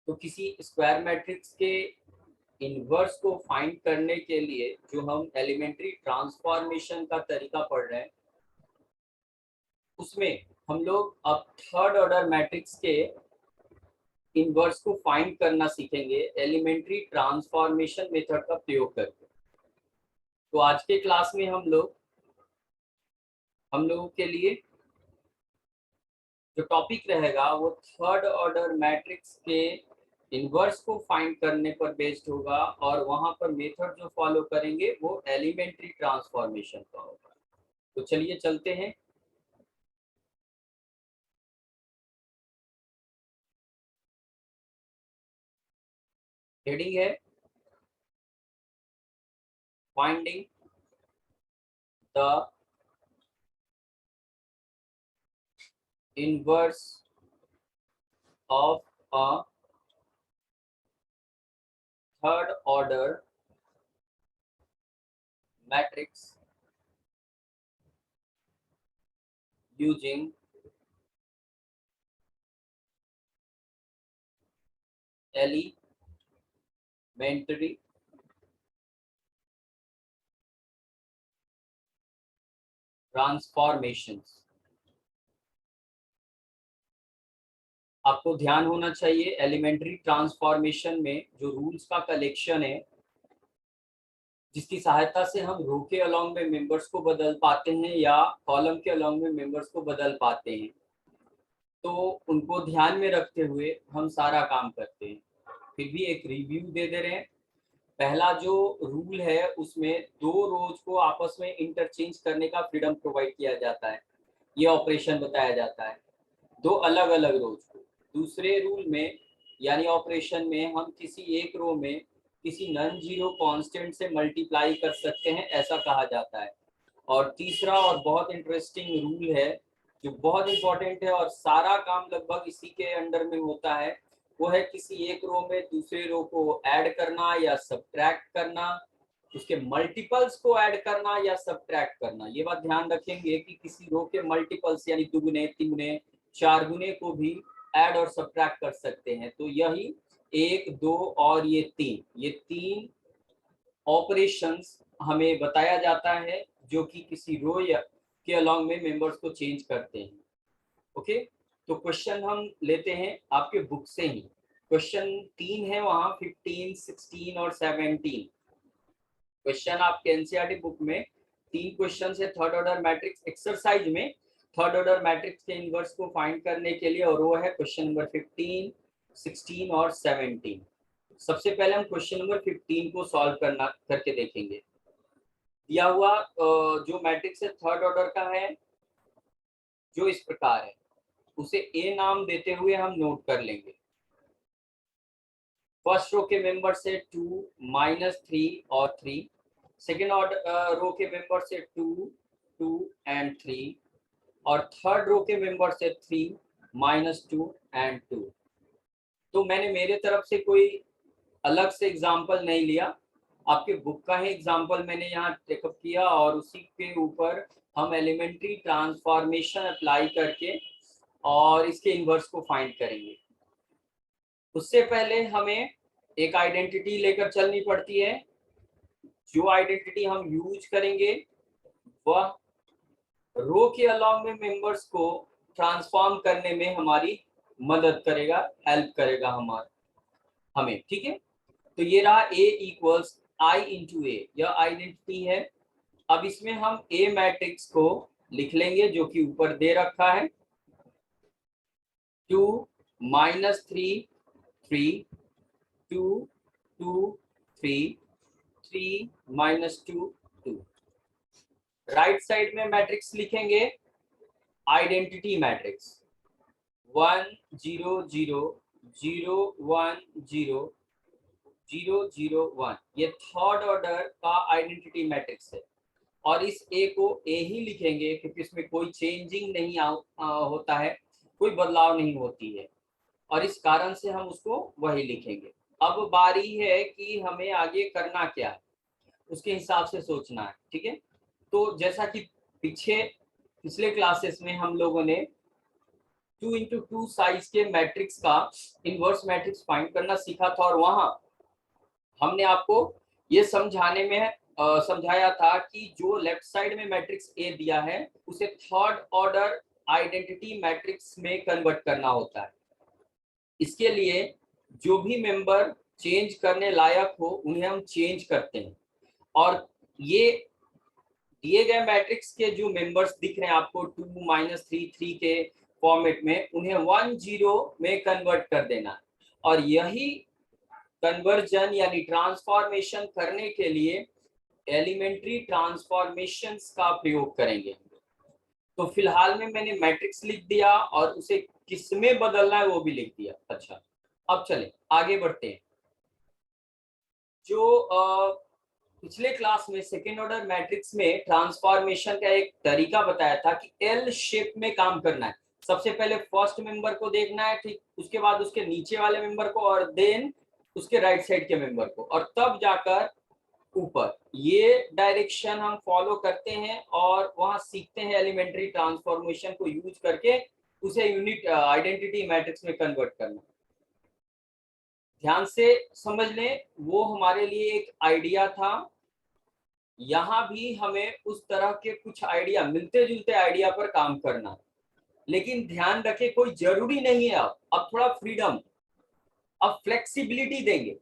तो किसी square matrix के इनवर्स को फाइंड करने के लिए जो हम एलिमेंट्री ट्रांसफॉर्मेशन का तरीका पढ़ रहे हैं, उसमें हम लोग अब थर्ड ऑर्डर मैट्रिक्स के इनवर्स को फाइंड करना सीखेंगे एलिमेंट्री ट्रांसफॉर्मेशन मेथड का प्रयोग करके। तो आज के क्लास में हम लोगों के लिए जो टॉपिक रहेगा वो थर्ड ऑर्डर मैट्रिक्स के इनवर्स को फाइंड करने पर बेस्ड होगा, और वहां पर मेथड जो फॉलो करेंगे वो एलिमेंट्री ट्रांसफॉर्मेशन का होगा। तो चलिए चलते हैं। हेडिंग है finding the inverse of a third order matrix using elementary transformations. आपको ध्यान होना चाहिए, एलिमेंट्री ट्रांसफॉर्मेशन में जो रूल्स का कलेक्शन है जिसकी सहायता से हम रो के अलॉन्ग में मेंबर्स को बदल पाते हैं या कॉलम के अलॉन्ग में मेंबर्स को बदल पाते हैं, तो उनको ध्यान में रखते हुए हम सारा काम करते हैं। फिर भी एक रिव्यू दे रहे हैं। पहला जो रूल है उसमें दो रोज को आपस में इंटरचेंज करने का फ्रीडम प्रोवाइड किया जाता है, ये ऑपरेशन बताया जाता है दो अलग अलग रोज को। दूसरे रूल में यानी ऑपरेशन में हम किसी एक रो में किसी नॉन जीरो कांस्टेंट से मल्टीप्लाई कर सकते हैं, ऐसा कहा जाता है। और तीसरा और बहुत इंटरेस्टिंग रूल है जो बहुत इंपॉर्टेंट है और सारा काम लगभग इसी के अंडर में होता है, वो है किसी एक रो में दूसरे रो को ऐड करना या सब्ट्रैक्ट करना, उसके मल्टीपल्स को ऐड करना या सब्ट्रैक्ट करना। ये बात ध्यान रखेंगे कि किसी रो के मल्टीपल्स यानी दुगुने, तिगुने, चार गुने को भी ऐड और सब्ट्रैक्ट कर सकते हैं। तो यही एक, दो और ये तीन ऑपरेशंस हमें बताया जाता है जो कि किसी रो या के अलॉन्ग में मेंबर्स को चेंज करते हैं। ओके, तो क्वेश्चन हम लेते हैं आपके बुक से ही। क्वेश्चन 3 है वहां, 15, 16 और 17 क्वेश्चन आपके एनसीईआरटी बुक में 3 क्वेश्चन है थर्ड ऑर्डर मैट्रिक्स एक्सरसाइज में। थर्ड ऑर्डर मैट्रिक्स के इनवर्स को फाइंड करने के लिए, और वो है क्वेश्चन नंबर 15, 16 और 17। सबसे पहले हम क्वेश्चन नंबर 15 को सॉल्व करके देखेंगे। दिया हुआ जो मैट्रिक्स है थर्ड ऑर्डर का है जो इस प्रकार है, उसे ए नाम देते हुए हम नोट कर लेंगे। फर्स्ट रो के मेंबर से 2, -3 और 3। सेकेंड ऑर्डर रो के मेंबर से 2, 2 एंड 3, और थर्ड रो के मेंबर से 3, -2 एंड 2। तो मैंने मेरे तरफ से कोई अलग से एग्जाम्पल नहीं लिया, आपके बुक का ही एग्जाम्पल मैंने यहाँ टेकअप किया और उसी के ऊपर हम एलिमेंट्री ट्रांसफॉर्मेशन अप्लाई करके और इसके इनवर्स को फाइंड करेंगे। उससे पहले हमें एक आइडेंटिटी लेकर चलनी पड़ती है। जो आइडेंटिटी हम यूज करेंगे वह रो के अलॉन्ग में मेंबर्स को ट्रांसफॉर्म करने में हमारी मदद करेगा, हेल्प करेगा हमें। ठीक है, तो ये रहा A इक्वल्स I इंटू ए, यह आइडेंटिटी है। अब इसमें हम A मैट्रिक्स को लिख लेंगे जो कि ऊपर दे रखा है, 2, -3, 3, 2, 2, 3, 3, -2, 2। राइट साइड में मैट्रिक्स लिखेंगे आइडेंटिटी मैट्रिक्स 1, 0, 0, 0, 1, 0, 0, 0, 1। ये थर्ड ऑर्डर का आइडेंटिटी मैट्रिक्स है और इस ए को ए ही लिखेंगे क्योंकि इसमें कोई चेंजिंग नहीं होता है, कोई बदलाव नहीं होती है, और इस कारण से हम उसको वही लिखेंगे। अब बारी है कि हमें आगे करना क्या है, उसके हिसाब से सोचना है। ठीक है, तो जैसा कि पिछले क्लासेस में हम लोगों ने 2x2 साइज के मैट्रिक्स का इनवर्स मैट्रिक्स फाइंड करना सीखा था, और वहां हमने आपको ये समझाने में समझाया था कि जो लेफ्ट साइड में मैट्रिक्स ए दिया है उसे थर्ड ऑर्डर आइडेंटिटी मैट्रिक्स में कन्वर्ट करना होता है। इसके लिए जो भी मेंबर चेंज करने लायक हो उन्हें हम चेंज करते हैं, और ये दिए गए मैट्रिक्स के जो मेंबर्स दिख रहे हैं आपको 2-3 के फॉर्मेट में, उन्हें 1-0 में कन्वर्ट कर देना है। और यही कन्वर्जन यानी ट्रांसफॉर्मेशन करने के लिए एलिमेंट्री ट्रांसफॉर्मेशंस का प्रयोग करेंगे। तो फिलहाल में मैंने मैट्रिक्स लिख दिया और उसे किसमें बदलना है वो भी लिख दिया। अच्छा, अब चलें आगे बढ़ते हैं। जो पिछले क्लास में सेकेंड ऑर्डर मैट्रिक्स में ट्रांसफॉर्मेशन का एक तरीका बताया था कि एल शेप में काम करना है। सबसे पहले फर्स्ट मेंबर को देखना है, ठीक, उसके बाद उसके नीचे वाले मेंबर को, और देन उसके राइट साइड के मेंबर को, और तब जाकर ऊपर। ये डायरेक्शन हम फॉलो करते हैं और वहां सीखते हैं एलिमेंट्री ट्रांसफॉर्मेशन को यूज करके उसे यूनिट आइडेंटिटी मैट्रिक्स में कन्वर्ट करना। ध्यान से समझ लें, वो हमारे लिए एक आइडिया था। यहाँ भी हमें उस तरह के कुछ आइडिया, मिलते जुलते आइडिया पर काम करना, लेकिन ध्यान रखें कोई जरूरी नहीं है। अब थोड़ा फ्रीडम, अब फ्लेक्सिबिलिटी देंगे।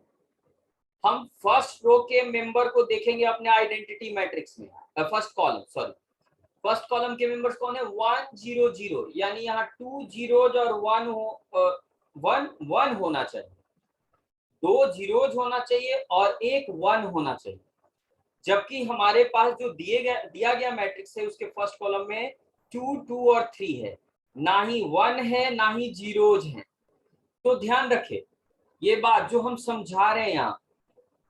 हम फर्स्ट रो के मेंबर को देखेंगे अपने आइडेंटिटी मैट्रिक्स में, फर्स्ट कॉलम के मेंबर्स कौन है? 1-0-0, यानी यहाँ 2 जीरोज और 1 होना चाहिए, 2 जीरोज होना चाहिए और एक 1 होना चाहिए। जबकि हमारे पास जो दिया गया मैट्रिक्स है उसके फर्स्ट कॉलम में 2, 2 और 3 है, ना ही 1 है ना ही जीरोज हैं। तो ध्यान रखें ये बात जो हम समझा रहे हैं यहाँ,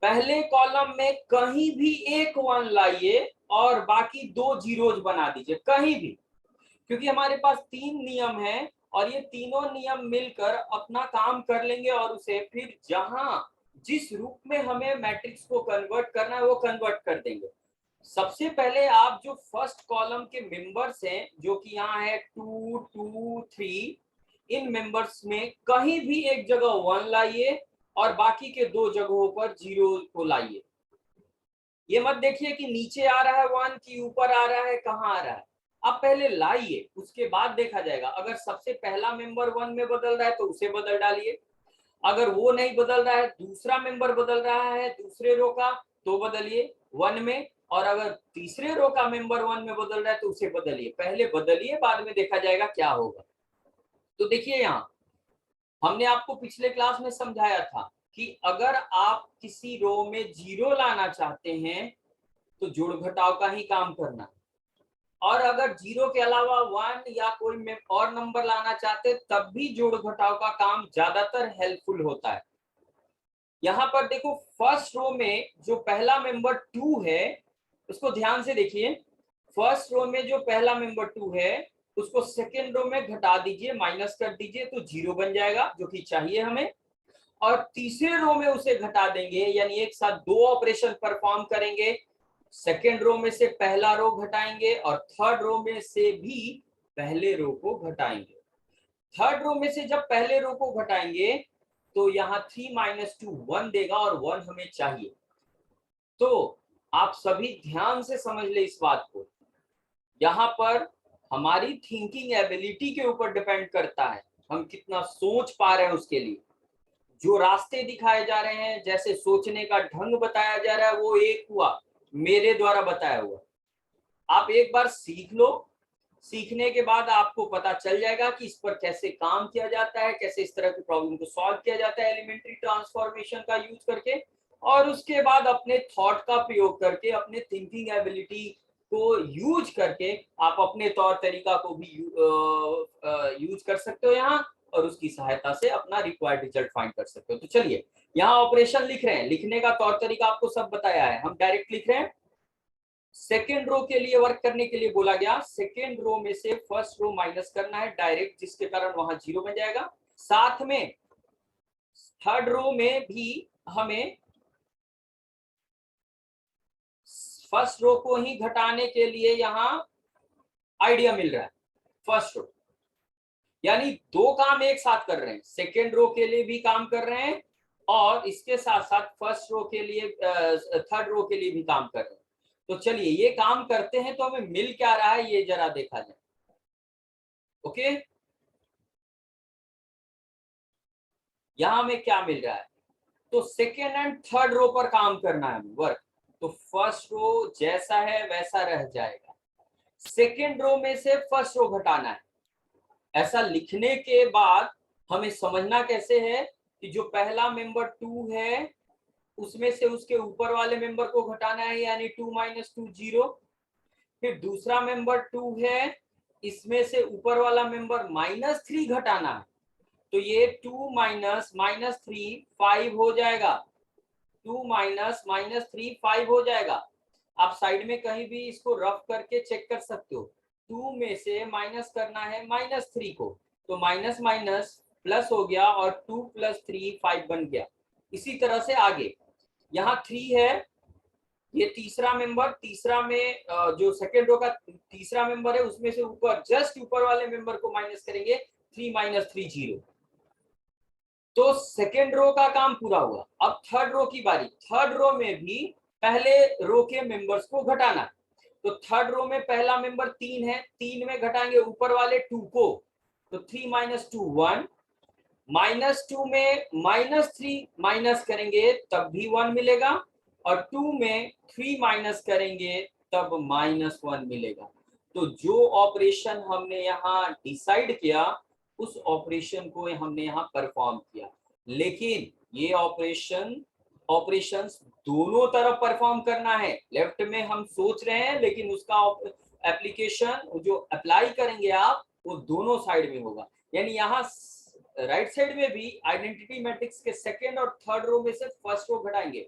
पहले कॉलम में कहीं भी एक 1 लाइए और बाकी 2 जीरोज बना दीजिए, कहीं भी, क्योंकि हमारे पास 3 नियम हैं और ये तीनों नियम मिलकर अपना काम कर लेंगे और उसे फिर जहां जिस रूप में हमें मैट्रिक्स को कन्वर्ट करना है वो कन्वर्ट कर देंगे। सबसे पहले आप जो फर्स्ट कॉलम के मेंबर्स हैं, जो कि यहाँ है 2, 2, 3, इन मेंबर्स में कहीं भी एक जगह 1 लाइए और बाकी के 2 जगहों पर 0 को लाइए। ये मत देखिए कि नीचे आ रहा है 1 की ऊपर आ रहा है, कहाँ आ रहा है। आप पहले लाइए, उसके बाद देखा जाएगा। अगर सबसे पहला मेंबर 1 में बदल रहा है तो उसे बदल डालिए, अगर वो नहीं बदल रहा है, दूसरा मेंबर बदल रहा है दूसरे रो का, तो बदलिए 1 में, और अगर तीसरे रो का मेंबर 1 में बदल रहा है तो उसे बदलिए। पहले बदलिए, बाद में देखा जाएगा क्या होगा। तो देखिए यहाँ हमने आपको पिछले क्लास में समझाया था कि अगर आप किसी रो में 0 लाना चाहते हैं तो जोड़ घटाव का ही काम करना, और अगर 0 के अलावा 1 या कोई और नंबर लाना चाहते तब भी जोड़ घटाव का काम ज्यादातर हेल्पफुल होता है। यहाँ पर देखो फर्स्ट रो में जो पहला मेंबर 2 है उसको ध्यान से देखिए। फर्स्ट रो में जो पहला मेंबर 2 है उसको सेकेंड रो में घटा दीजिए, माइनस कर दीजिए, तो 0 बन जाएगा जो कि चाहिए हमें। और तीसरे रो में उसे घटा देंगे, यानी एक साथ 2 ऑपरेशन परफॉर्म करेंगे। सेकेंड रो में से पहला रो घटाएंगे और थर्ड रो में से भी पहले रो को घटाएंगे। थर्ड रो में से जब पहले रो को घटाएंगे तो यहाँ 3 - 2 1 देगा और 1 हमें चाहिए। तो आप सभी ध्यान से समझ ले इस बात को, यहाँ पर हमारी थिंकिंग एबिलिटी के ऊपर डिपेंड करता है, हम कितना सोच पा रहे हैं उसके लिए। जो रास्ते दिखाए जा रहे हैं, जैसे सोचने का ढंग बताया जा रहा है, वो एक हुआ मेरे द्वारा बताया हुआ। आप एक बार सीख लो, सीखने के बाद आपको पता चल जाएगा कि इस पर कैसे काम किया जाता है, कैसे इस तरह की प्रॉब्लम को सॉल्व किया जाता है एलिमेंट्री ट्रांसफॉर्मेशन का यूज करके, और उसके बाद अपने थॉट का प्रयोग करके, अपने थिंकिंग एबिलिटी को यूज करके आप अपने तौर तरीका को भी यूज कर सकते हो यहाँ, और उसकी सहायता से अपना रिक्वायर्ड रिजल्ट फाइंड कर सकते हो। तो चलिए यहाँ ऑपरेशन लिख रहे हैं, लिखने का तौर तरीका आपको सब बताया है, हम डायरेक्ट लिख रहे हैं। सेकेंड रो के लिए वर्क करने के लिए बोला गया, सेकेंड रो में से फर्स्ट रो माइनस करना है डायरेक्ट, जिसके कारण वहां 0 बन जाएगा। साथ में थर्ड रो में भी हमें फर्स्ट रो को ही घटाने के लिए यहाँ आइडिया मिल रहा है। फर्स्ट रो यानी दो काम एक साथ कर रहे हैं, सेकेंड रो के लिए भी काम कर रहे हैं और इसके साथ साथ फर्स्ट रो के लिए, थर्ड रो के लिए भी काम कर रहे हैं। तो चलिए ये काम करते हैं तो हमें मिल क्या रहा है ये जरा देखा जाए। ओके, यहां हमें क्या मिल रहा है, तो सेकेंड एंड थर्ड रो पर काम करना है वर्क। तो फर्स्ट रो जैसा है वैसा रह जाएगा, सेकेंड रो में से फर्स्ट रो घटाना है। ऐसा लिखने के बाद हमें समझना कैसे है कि जो पहला मेंबर 2 है उसमें से उसके ऊपर वाले मेंबर को घटाना है, यानी 2 माइनस 2 0। फिर दूसरा मेंबर 2 है, इसमें से ऊपर वाला मेंबर -3 घटाना है, तो ये 2 माइनस -3 5 हो जाएगा। 2 माइनस -3 5 हो जाएगा। आप साइड में कहीं भी इसको रफ करके चेक कर सकते हो। 2 में से माइनस करना है -3 को, तो माइनस माइनस प्लस हो गया और 2 प्लस 3 5 बन गया। इसी तरह से आगे यहाँ 3 है, ये तीसरा मेंबर, तीसरा में जो सेकेंड रो का तीसरा मेंबर है उसमें से ऊपर जस्ट ऊपर वाले मेंबर को माइनस करेंगे, 3 माइनस 3 0। तो सेकेंड रो का काम पूरा हुआ। अब थर्ड रो की बारी। थर्ड रो में भी पहले रो के मेंबर्स को घटाना। तो थर्ड रो में पहला मेंबर 3 है, 3 में घटाएंगे ऊपर वाले 2 को, तो 3 माइनस 2 1। -2 में -3 माइनस करेंगे तब भी 1 मिलेगा, और 2 में 3 माइनस करेंगे तब -1 मिलेगा। तो जो ऑपरेशन हमने यहाँ डिसाइड किया उस ऑपरेशन को हमने यहाँ परफॉर्म किया। लेकिन ये ऑपरेशंस दोनों तरफ परफॉर्म करना है। लेफ्ट में हम सोच रहे हैं लेकिन उसका एप्लीकेशन जो अप्लाई करेंगे आप वो दोनों साइड में होगा। यानी यहाँ राइट साइड में भी आइडेंटिटी मैट्रिक्स के सेकेंड और थर्ड रो में से फर्स्ट रो घटाएंगे।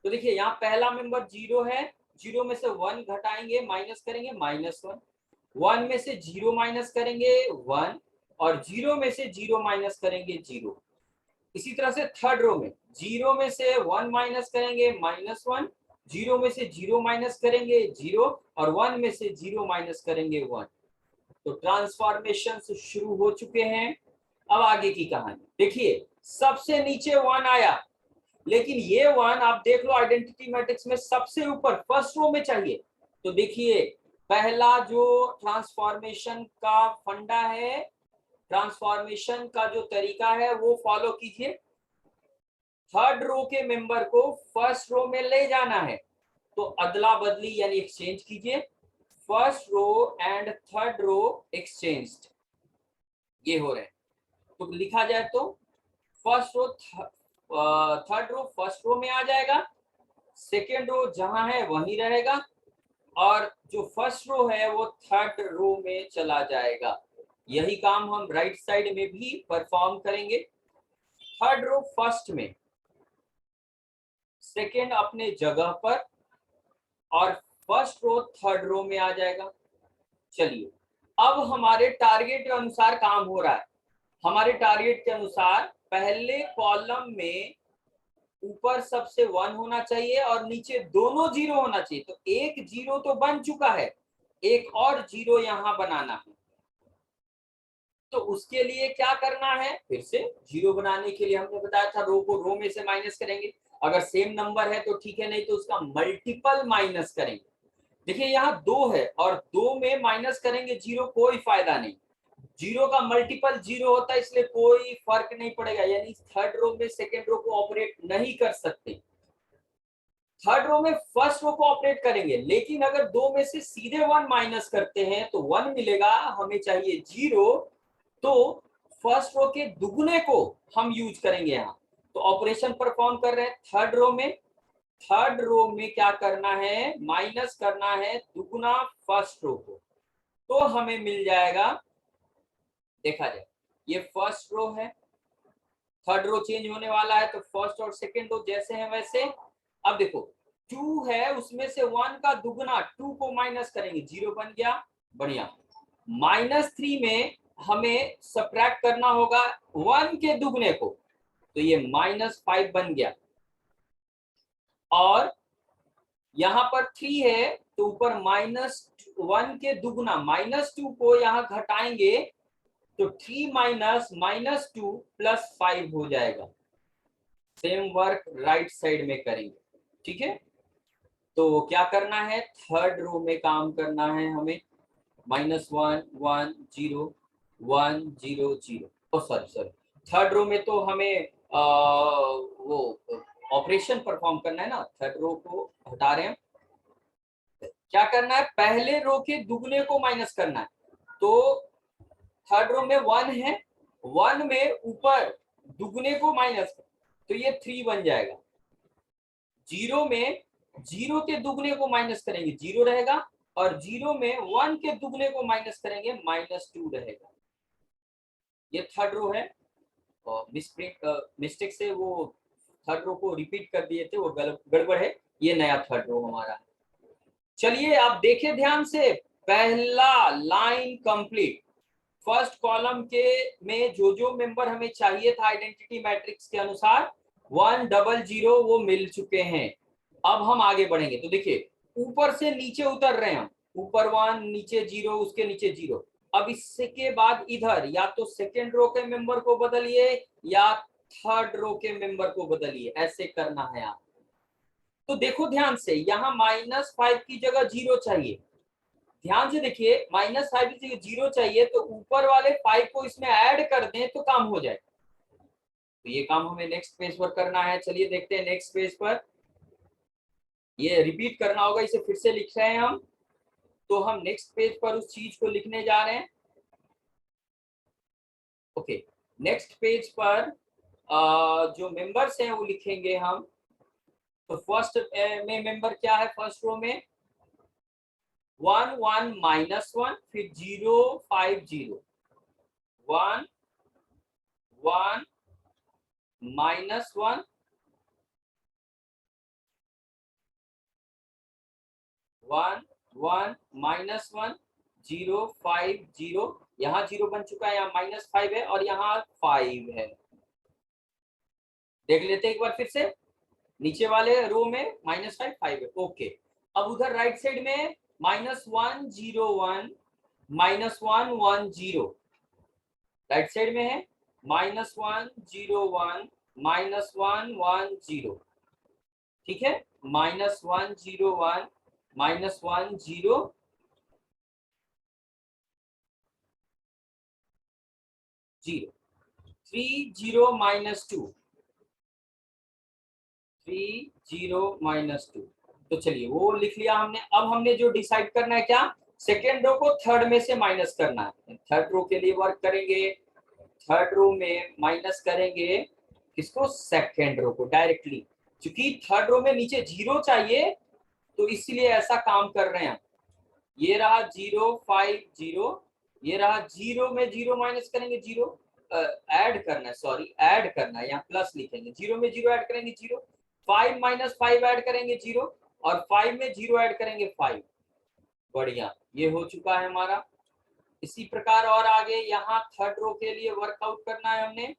तो देखिए यहाँ पहला मेंबर 0 है, 0 में से 1 घटाएंगे, माइनस करेंगे -1। 1 में से 0 माइनस करेंगे 1, और 0 में से 0 माइनस करेंगे 0। इसी तरह से थर्ड रो में 0 में से 1 माइनस करेंगे -1, 0 में से 0 माइनस करेंगे 0, और 1 में से 0 माइनस करेंगे 1। तो ट्रांसफॉर्मेशन शुरू हो चुके हैं। अब आगे की कहानी देखिए, सबसे नीचे 1 आया, लेकिन ये 1 आप देख लो आइडेंटिटी मैट्रिक्स में सबसे ऊपर फर्स्ट रो में चाहिए। तो देखिए पहला जो ट्रांसफॉर्मेशन का फंडा है, ट्रांसफॉर्मेशन का जो तरीका है वो फॉलो कीजिए। थर्ड रो के मेंबर को फर्स्ट रो में ले जाना है, तो अदला बदली यानी एक्सचेंज कीजिए। First row and third row exchanged, ये हो रहे हैं। तो लिखा जाए तो first row third row first row में आ जाएगा, सेकेंड रो जहां है वहीं रहेगा, और जो फर्स्ट रो है वो थर्ड रो में चला जाएगा। यही काम हम राइट साइड में भी परफॉर्म करेंगे। थर्ड रो फर्स्ट में, सेकेंड अपने जगह पर, और फर्स्ट रो थर्ड रो में आ जाएगा। चलिए अब हमारे टारगेट के अनुसार काम हो रहा है। हमारे टारगेट के अनुसार पहले कॉलम में ऊपर सबसे 1 होना चाहिए और नीचे दोनों 0 होना चाहिए। तो एक 0 तो बन चुका है, एक और 0 यहां बनाना है। तो उसके लिए क्या करना है, फिर से 0 बनाने के लिए हमने बताया था रो को रो में से माइनस करेंगे। अगर सेम नंबर है तो ठीक है, नहीं तो उसका मल्टीपल माइनस करेंगे। देखिए यहाँ 2 है और 2 में माइनस करेंगे 0, कोई फायदा नहीं। 0 का मल्टीपल 0 होता है, इसलिए कोई फर्क नहीं पड़ेगा। यानी थर्ड रो में सेकेंड रो को ऑपरेट नहीं कर सकते, थर्ड रो में फर्स्ट रो को ऑपरेट करेंगे। लेकिन अगर 2 में से सीधे 1 माइनस करते हैं तो 1 मिलेगा, हमें चाहिए 0। तो फर्स्ट रो के दुगने को हम यूज करेंगे यहाँ। तो ऑपरेशन परफॉर्म कर रहे हैं थर्ड रो में। थर्ड रो में क्या करना है, माइनस करना है दुगुना फर्स्ट रो को, तो हमें मिल जाएगा। देखा जाए ये फर्स्ट रो है, थर्ड रो चेंज होने वाला है तो फर्स्ट और सेकेंड रो जैसे हैं वैसे। अब देखो 2 है, उसमें से 1 का दुगना 2 को माइनस करेंगे, 0 बन गया, बढ़िया। -3 में हमें सब्ट्रैक्ट करना होगा 1 के दुगने को, तो ये -5 बन गया। और यहाँ पर 3 है तो ऊपर -1 के दुगना -2 को यहाँ घटाएंगे तो 3 माइनस -2 + 5 हो जाएगा। सेम वर्क राइट साइड में करेंगे, ठीक है। तो क्या करना है, थर्ड रो में काम करना है हमें। -1 1 0 1 0 0, ओ सॉरी, थर्ड रो में तो हमें वो ऑपरेशन परफॉर्म करना है ना, थर्ड रो को हटा रहे हैं। क्या करना है, पहले रो के दुगने को माइनस करना है। तो थर्ड रो में 1 है, 1 में ऊपर दुगने को माइनस, तो ये 3 बन जाएगा। 0 में 0 के दुगने को माइनस करेंगे, 0 रहेगा, और 0 में 1 के दुगने को माइनस करेंगे, -2 रहेगा। ये थर्ड रो है, और मिस्टेक से वो थर्ड रो को रिपीट कर दिए थे, वो गड़बड़ है। ये नया थर्ड रो हमारा है। चलिए आप देखिए ध्यान से, पहला लाइन कंप्लीट। फर्स्ट कॉलम के में जो जो मेंबर हमें चाहिए था आइडेंटिटी मैट्रिक्स के अनुसार 1 0 0 वो मिल चुके हैं। अब हम आगे बढ़ेंगे। तो देखिए ऊपर से नीचे उतर रहे हैं हम, ऊपर 1 नीचे 0 उसके नीचे 0। अब इसके बाद इधर या तो सेकेंड रो के मेंबर को बदलिए या थर्ड रो के मेंबर को बदलिए, ऐसे करना है आप। तो देखो ध्यान से, यहाँ -5 की जगह 0 चाहिए। ध्यान से देखिए, -5 की जगह 0 चाहिए, तो ऊपर वाले 5 को इसमें ऐड कर दें तो काम हो जाए। तो ये काम हमें नेक्स्ट पेज पर करना है। चलिए देखते हैं नेक्स्ट पेज पर। ये रिपीट करना होगा, इसे फिर से लिख रहे हैं हम। तो हम नेक्स्ट पेज पर उस चीज को लिखने जा रहे हैं। ओके, नेक्स्ट पेज पर जो मेंबर्स हैं वो लिखेंगे हम। तो फर्स्ट में मेंबर क्या है, फर्स्ट रो में 1 1 -1, फिर 0 5 0, 1 1 -1, 1 1 -1, 0 5 0। यहाँ 0 बन चुका है, यहाँ -5 है और यहाँ 5 है। देख लेते हैं एक बार फिर से, नीचे वाले रो में -5 5 है। ओके, अब उधर राइट साइड में -1 0 1 -1 1 0, राइट साइड में है -1 0 1 -1 1 0, ठीक है। -1 0 1 -1 0 0, 3 0 -2, 3 0 -2। तो चलिए वो लिख लिया हमने। अब हमने जो डिसाइड करना है क्या, सेकेंड रो को थर्ड में से माइनस करना है। थर्ड रो के लिए वर्क करेंगे, थर्ड रो में माइनस करेंगे किसको, सेकेंड रो को डायरेक्टली। क्योंकि थर्ड रो में नीचे 0 चाहिए, तो इसलिए ऐसा काम कर रहे हैं। ये रहा 0 5 0, ये रहा 0 में 0 माइनस करेंगे, 0 ऐड करना है, सॉरी ऐड करना है, यहाँ प्लस लिखेंगे। 0 में 0 ऐड करेंगे 0, 5 -5 ऐड करेंगे 0, और 5 में 0 ऐड करेंगे 5। बढ़िया, ये हो चुका है हमारा। इसी प्रकार और आगे यहाँ थर्ड रो के लिए वर्कआउट करना है हमने।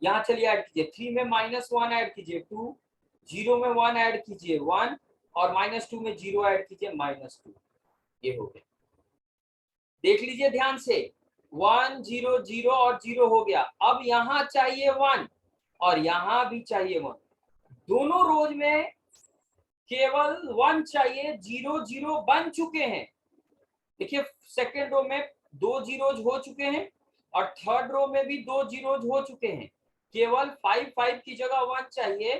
यहाँ चलिए ऐड कीजिए, 3 में -1 ऐड कीजिए 2, 0 में 1 ऐड कीजिए 1, और -2 में 0 ऐड कीजिए -2। ये हो गया, देख लीजिए ध्यान से, 1 0 0 और 0 हो गया। अब यहाँ चाहिए 1 और यहाँ भी चाहिए 1, दोनों रोज में केवल 1 चाहिए, 0 0 बन चुके हैं। देखिए सेकेंड रो में 2 जीरोज हो चुके हैं और थर्ड रो में भी 2 जीरोज हो चुके हैं, केवल 5 5 की जगह 1 चाहिए।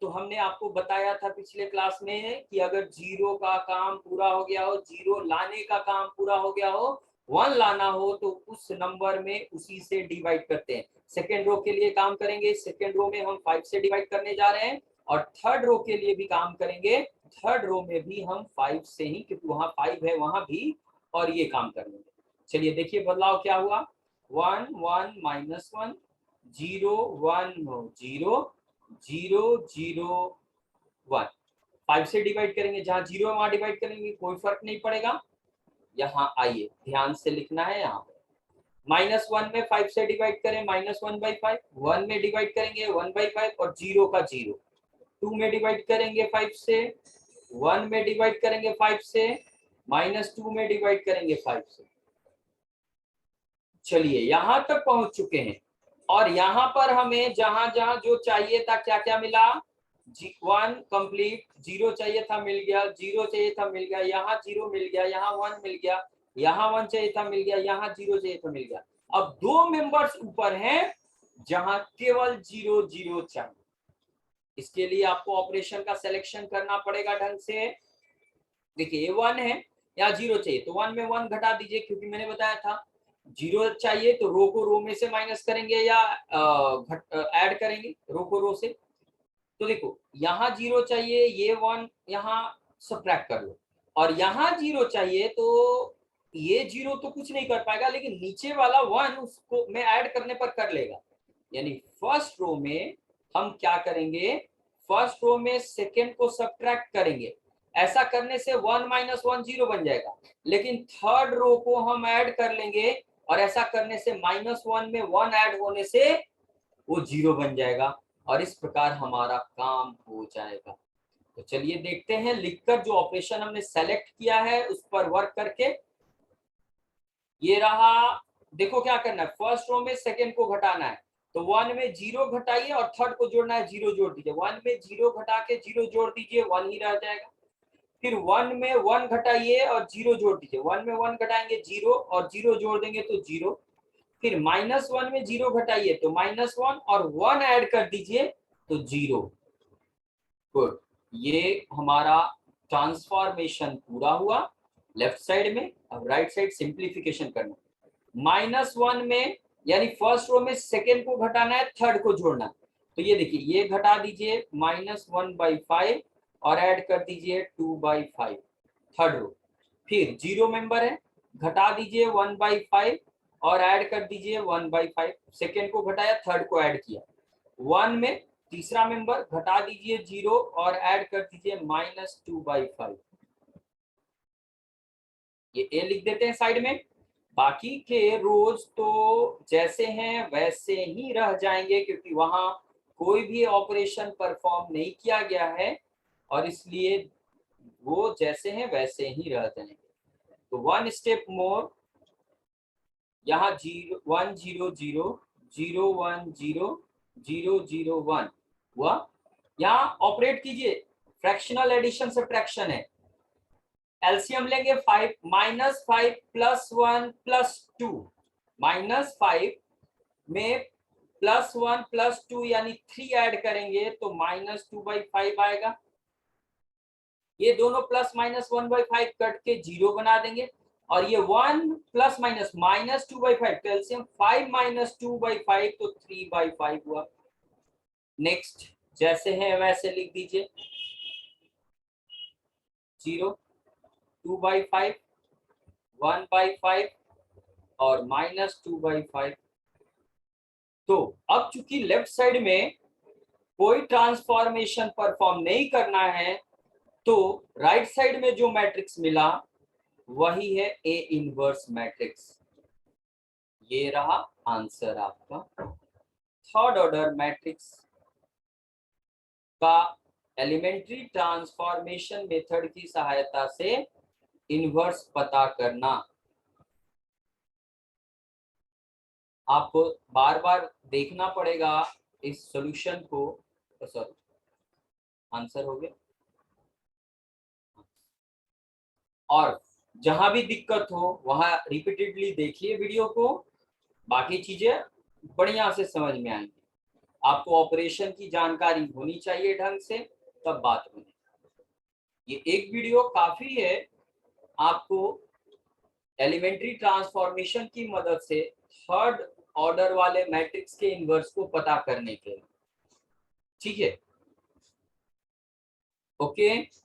तो हमने आपको बताया था पिछले क्लास में कि अगर 0 का काम पूरा हो गया हो, 0 लाने का काम पूरा हो गया हो, 1 लाना हो, तो उस नंबर में उसी से डिवाइड करते हैं। सेकेंड रो के लिए काम करेंगे, सेकेंड रो में हम 5 से डिवाइड करने जा रहे हैं, और थर्ड रो के लिए भी काम करेंगे, थर्ड रो में भी हम 5 से ही, क्योंकि वहां 5 है वहां भी, और ये काम कर लेंगे। चलिए देखिए बदलाव क्या हुआ, 1 1 -1, 0 1 0 0 0 1, 5 से डिवाइड करेंगे, जहां 0 है वहां डिवाइड करेंगे, कोई फर्क नहीं पड़ेगा। यहाँ आइए ध्यान से लिखना है, यहाँ -1 में 5 से डिवाइड करें, -1/5, 1 में डिवाइड करेंगे 1/5, और 0 का 0, 2 में डिवाइड करेंगे 5 से, 1 में डिवाइड करेंगे 5 से, -2 में डिवाइड करेंगे 5 से। चलिए यहां तक पहुंच चुके हैं और यहाँ पर हमें जहां जहां जो चाहिए था क्या क्या मिला, 1 कंप्लीट, 0 चाहिए था मिल गया, 0 चाहिए था मिल गया, यहाँ 0 मिल गया, यहाँ 1 मिल गया, यहाँ 1 चाहिए था मिल गया, यहाँ 0 चाहिए था मिल गया। अब 2 मेंबर्स ऊपर हैं जहां केवल 0 0 चाहिए। इसके लिए आपको ऑपरेशन का सिलेक्शन करना पड़ेगा ढंग से। देखिए 1 है, यहाँ 0 चाहिए तो 1 में 1 घटा दीजिए, क्योंकि मैंने बताया था 0 चाहिए तो रो को रो में से माइनस करेंगे या ऐड करेंगे रो को रो से। तो देखो यहाँ 0 चाहिए, ये 1 यहाँ सब्ट्रैक्ट कर लो, और यहाँ 0 चाहिए तो ये 0 तो कुछ नहीं कर पाएगा, लेकिन नीचे वाला 1 उसको मैं ऐड करने पर कर लेगा। यानी फर्स्ट रो में हम क्या करेंगे, फर्स्ट रो में सेकेंड को सब्ट्रैक्ट करेंगे, ऐसा करने से 1 माइनस 1 0 बन जाएगा, लेकिन थर्ड रो को हम ऐड कर लेंगे और ऐसा करने से -1 में 1 ऐड होने से वो 0 बन जाएगा और इस प्रकार हमारा काम हो जाएगा। तो चलिए देखते हैं लिखकर जो ऑपरेशन हमने सेलेक्ट किया है उस पर वर्क करके। ये रहा, देखो क्या करना है, फर्स्ट रो में सेकेंड को घटाना है तो 1 में 0 घटाइए और थर्ड को जोड़ना है, 0 जोड़ दीजिए, 1 में 0 घटा के 0 जोड़ दीजिए, 1 ही रह जाएगा। फिर 1 में 1 घटाइए और 0 जोड़ दीजिए, 1 में 1 घटाएंगे 0 और 0 जोड़ देंगे तो 0। फिर -1 में 0 घटाइए तो -1 और 1 ऐड कर दीजिए तो 0। गुड, ये हमारा ट्रांसफॉर्मेशन पूरा हुआ लेफ्ट साइड में। अब राइट साइड सिंप्लीफिकेशन करना, -1 में यानी फर्स्ट रो में सेकेंड को घटाना है, थर्ड को जोड़ना है, तो ये देखिए ये घटा दीजिए -1/5 और ऐड कर दीजिए 2/5 थर्ड रो। फिर 0 मेंबर है, घटा दीजिए 1/5 और ऐड कर दीजिए 1/5, सेकेंड को घटाया थर्ड को ऐड किया। 1 में तीसरा मेंबर घटा दीजिए 0 और ऐड कर दीजिए -2/5। ये ए लिख देते हैं साइड में। बाकी के रोज तो जैसे हैं वैसे ही रह जाएंगे, क्योंकि वहां कोई भी ऑपरेशन परफॉर्म नहीं किया गया है और इसलिए वो जैसे हैं वैसे ही रह जाएंगे। तो 1 स्टेप मोर, यहाँ 1 0 0 0 1 0 0 0 1 हुआ। यहाँ ऑपरेट कीजिए, फ्रैक्शनल एडिशन सब्ट्रैक्शन है। एलसीएम लेंगे 5 -5 +1 +2, -5 में +1 +2 यानी 3 ऐड करेंगे तो -2/5 आएगा। ये दोनों प्लस माइनस 1/5 कट के 0 बना देंगे और ये 1 प्लस माइनस -2/5, तो एलसीएम 5 - 2/5 तो 3/5 हुआ। नेक्स्ट जैसे है वैसे लिख दीजिए, 0 2/5 1/5 और -2/5। तो अब चूंकि लेफ्ट साइड में कोई ट्रांसफॉर्मेशन परफॉर्म नहीं करना है तो राइट साइड में जो मैट्रिक्स मिला वही है ए इनवर्स मैट्रिक्स। ये रहा आंसर आपका। थर्ड ऑर्डर मैट्रिक्स का एलिमेंट्री ट्रांसफॉर्मेशन मेथड की सहायता से इनवर्स पता करना। आपको बार बार देखना पड़ेगा इस सॉल्यूशन को। सॉरी, आंसर हो गया। और जहां भी दिक्कत हो वहां रिपीटेडली देखिए वीडियो को, बाकी चीजें बढ़िया से समझ में आएंगी। आपको ऑपरेशन की जानकारी होनी चाहिए ढंग से, तब बात होनी। ये एक वीडियो काफी है आपको एलिमेंट्री ट्रांसफॉर्मेशन की मदद से थर्ड ऑर्डर वाले मैट्रिक्स के इनवर्स को पता करने के लिए। ठीक है, ओके।